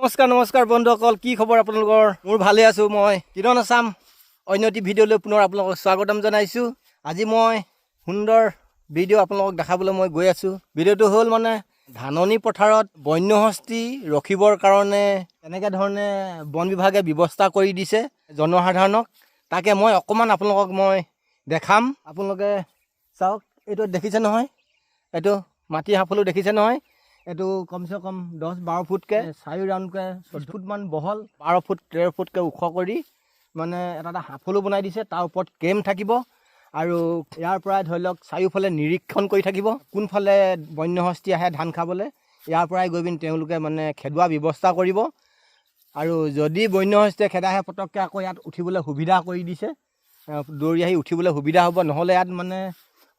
নমস্কাৰ বন্ধুসকল, কি খবৰ আপোনালোকৰ? মোৰ ভালে আছোঁ। মই কিৰণ আছাম অন্য এটি ভিডিঅ'লৈ পুনৰ আপোনালোকক স্বাগতম জনাইছোঁ। আজি মই সুন্দৰ ভিডিঅ' আপোনালোকক দেখাবলৈ মই গৈ আছোঁ। ভিডিঅ'টো হ'ল মানে ধাননি পথাৰত বন্যহস্তী ৰখিবৰ কাৰণে কেনেকৈ ধৰণে বন বিভাগে ব্যৱস্থা কৰি দিছে জনসাধাৰণক, তাকে মই অকণমান আপোনালোকক মই দেখাম। আপোনালোকে চাওক, এইটো দেখিছে নহয়, এইটো মাটি সাফলো দেখিছে নহয়। এইটো কমচে কম 10-12 ফুটকৈ 4 ৰাউণ্ডকৈ 14 ফুটমান বহল, 12 ফুট 13 ফুটকৈ ওখ কৰি মানে এটা সাফলো বনাই দিছে। তাৰ ওপৰত কেম থাকিব আৰু ইয়াৰ পৰাই ধৰি লওক চাৰিওফালে নিৰীক্ষণ কৰি থাকিব, কোনফালে বন্যহস্তী আহে ধান খাবলৈ। ইয়াৰ পৰাই গৈ পিনি তেওঁলোকে মানে খেদোৱা ব্যৱস্থা কৰিব। আৰু যদি বন্যহস্তীয়ে খেদা আহে পটককৈ আকৌ ইয়াত উঠিবলৈ সুবিধা কৰি দিছে, দৌৰি আহি উঠিবলৈ সুবিধা হ'ব। নহ'লে ইয়াত মানে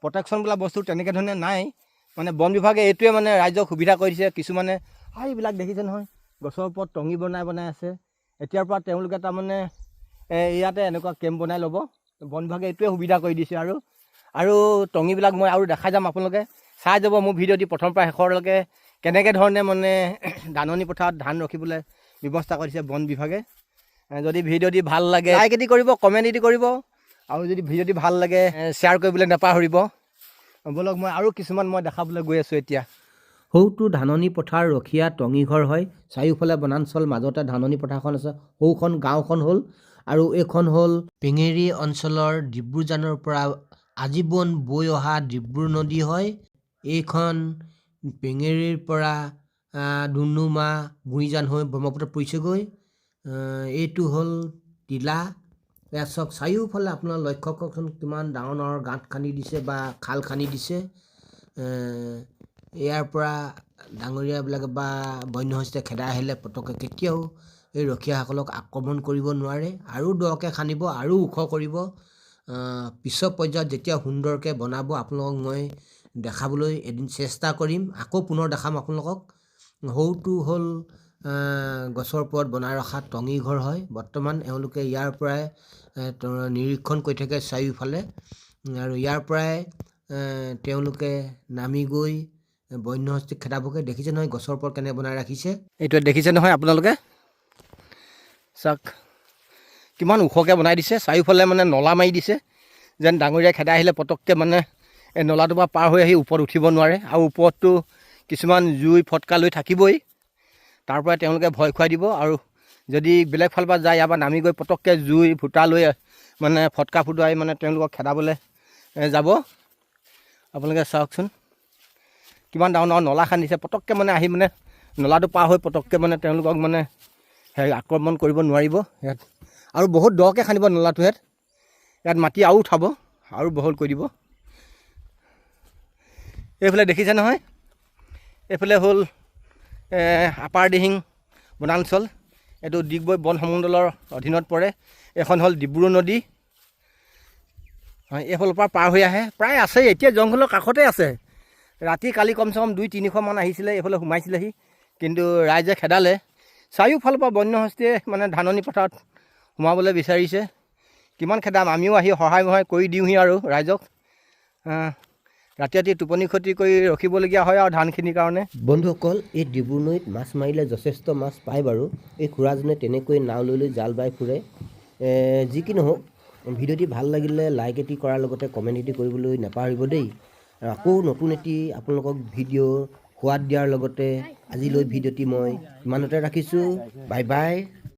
প্ৰটেকশ্যন বোলা বস্তু তেনেকৈ ধৰণে নাই। মানে বন বিভাগে এইটোৱে মানে ৰাইজক সুবিধা কৰি দিছে। কিছুমানে এইবিলাক দেখিছে নহয়, গছৰ ওপৰত টঙি বনাই আছে। এতিয়াৰ পৰা তেওঁলোকে তাৰমানে ইয়াতে এনেকুৱা কেম্প বনাই ল'ব। বন বিভাগে এইটোৱে সুবিধা কৰি দিছে। আৰু টঙিবিলাক মই আৰু দেখাই যাম, আপোনালোকে চাই যাব মোৰ ভিডিঅ'টি প্ৰথমৰ পৰা শেষৰলৈকে কেনেকৈ ধৰণে মানে ধাননি পথাৰত ধান ৰখিবলৈ ব্যৱস্থা কৰিছে বন বিভাগে। যদি ভিডিঅ'টি ভাল লাগে লাইক এটি কৰিব, কমেণ্ট এটি কৰিব, আৰু যদি ভিডিঅ'টি ভাল লাগে শ্বেয়াৰ কৰিবলৈ নাপাহৰিব। বলক মই আৰু কিছুমান মই দেখাবলৈ গৈ আছোঁ এতিয়া। সৌটো ধাননি পথাৰ ৰখীয়া টঙিঘৰ হয়। চাৰিওফালে বনাঞ্চল, মাজতে ধাননি পথাৰখন আছে। সৌখন গাঁওখন হ'ল, আৰু এইখন হ'ল পেঙেৰি অঞ্চলৰ ডিব্ৰুজানৰ পৰা আজীৱন বৈ অহা ডিব্ৰু নদী হয়। এইখন পেঙেৰিৰ পৰা ডুমডুমা গুৰিজান হৈ ব্ৰহ্মপুত্ৰত পৰিছেগৈ। এইটো হ'ল টিলা। ইয়াত চাওক, চাৰিওফালে আপোনাৰ লক্ষ্য কৰকচোন কিমান ডাঙৰ ডাঙৰ গাঁত খান্দি দিছে বা খাল খান্দি দিছে। ইয়াৰ পৰা ডাঙৰীয়াবিলাকে বা বন্যহস্তীয়ে খেদাই আহিলে পটককৈ কেতিয়াও এই ৰখীয়াসকলক আক্ৰমণ কৰিব নোৱাৰে। আৰু দকৈ খান্দিব, আৰু ওখ কৰিব। পিছৰ পৰ্যায়ত যেতিয়া সুন্দৰকৈ বনাব আপোনালোকক মই দেখাবলৈ এদিন চেষ্টা কৰিম, আকৌ পুনৰ দেখাম আপোনালোকক। সৌটো হ'ল গছৰ ওপৰত বনাই ৰখা টঙিঘৰ হয়। বৰ্তমান এওঁলোকে ইয়াৰ পৰাই নিৰীক্ষণ কৰি থাকে চাৰিওফালে, আৰু ইয়াৰ পৰাই তেওঁলোকে নামি গৈ বন্যহস্তীক খেদাবগৈ। দেখিছে নহয় গছৰ ওপৰত কেনে বনাই ৰাখিছে। এইটোৱে দেখিছে নহয় আপোনালোকে, চাওক কিমান ওখকৈ বনাই দিছে। চাৰিওফালে মানে নলা মাৰি দিছে, যেন ডাঙৰীয়াই খেদাই আহিলে পটককৈ মানে এই নলাটোৰ পৰা পাৰ হৈ আহি ওপৰত উঠিব নোৱাৰে। আৰু ওপৰততো কিছুমান জুই ফটকা লৈ থাকিবই, তাৰ পৰাই তেওঁলোকে ভয় খুৱাই দিব। আৰু যদি বেলেগ ফালৰ পৰা যায়, ইয়াৰ পৰা নামি গৈ পটককৈ জুই ফুটা লৈ মানে ফটকা ফুটুৱাই মানে তেওঁলোকক খেদাবলৈ যাব। আপোনালোকে চাওকচোন কিমান ডাঙৰ ডাঙৰ নলা খান্দিছে। পটককৈ মানে আহি মানে নলাটো পাৰ হৈ পটককৈ মানে তেওঁলোকক মানে আক্ৰমণ কৰিব নোৱাৰিব ইয়াত। আৰু বহুত দকৈ খান্দিব নলাটো। ইয়াত মাটি আৰু উঠাব, আৰু বহল কৰি দিব। এইফালে দেখিছে নহয়, এইফালে হ'ল আপাৰ দিহিং বনাঞ্চল। এইটো ডিগবৈ বন সমুণ্ডলৰ অধীনত পৰে। এখন হ'ল ডিব্ৰু নদী। এইফালৰ পৰা পাৰ হৈ আহে, প্ৰায় আছেই, এতিয়া জংঘলৰ কাষতে আছে। ৰাতি কালি কমচে কম 200-300 মান আহিছিলে, এইফালে সোমাইছিলেহি, কিন্তু ৰাইজে খেদালে। চাৰিওফালৰ পৰা বন্যহস্তীয়ে মানে ধাননি পথাৰত সোমাবলৈ বিচাৰিছে। কিমান খেদাম, আমিও আহি সহায় কৰি দিওঁহি আৰু ৰাইজক। ৰাতি ৰাতি টোপনি ক্ষতি কৰি ৰখিবলগীয়া হয় আৰু ধানখিনিৰ কাৰণে। বন্ধুসকল, এই ডিব্ৰু নৈত মাছ মাৰিলে যথেষ্ট মাছ পায় বাৰু। এই খুৰাজনে তেনেকৈ নাও লৈ জাল বাই ফুৰে। যি কি নহওক, ভিডিঅ'টি ভাল লাগিলে লাইক এটি কৰাৰ লগতে কমেণ্ট এটি কৰিবলৈ নাপাহৰিব দেই। আকৌ নতুন এটি আপোনালোকক ভিডিঅ' সোৱাদ দিয়াৰ লগতে আজিলৈ ভিডিঅ'টি মই ইমানতে ৰাখিছোঁ। Bye bye.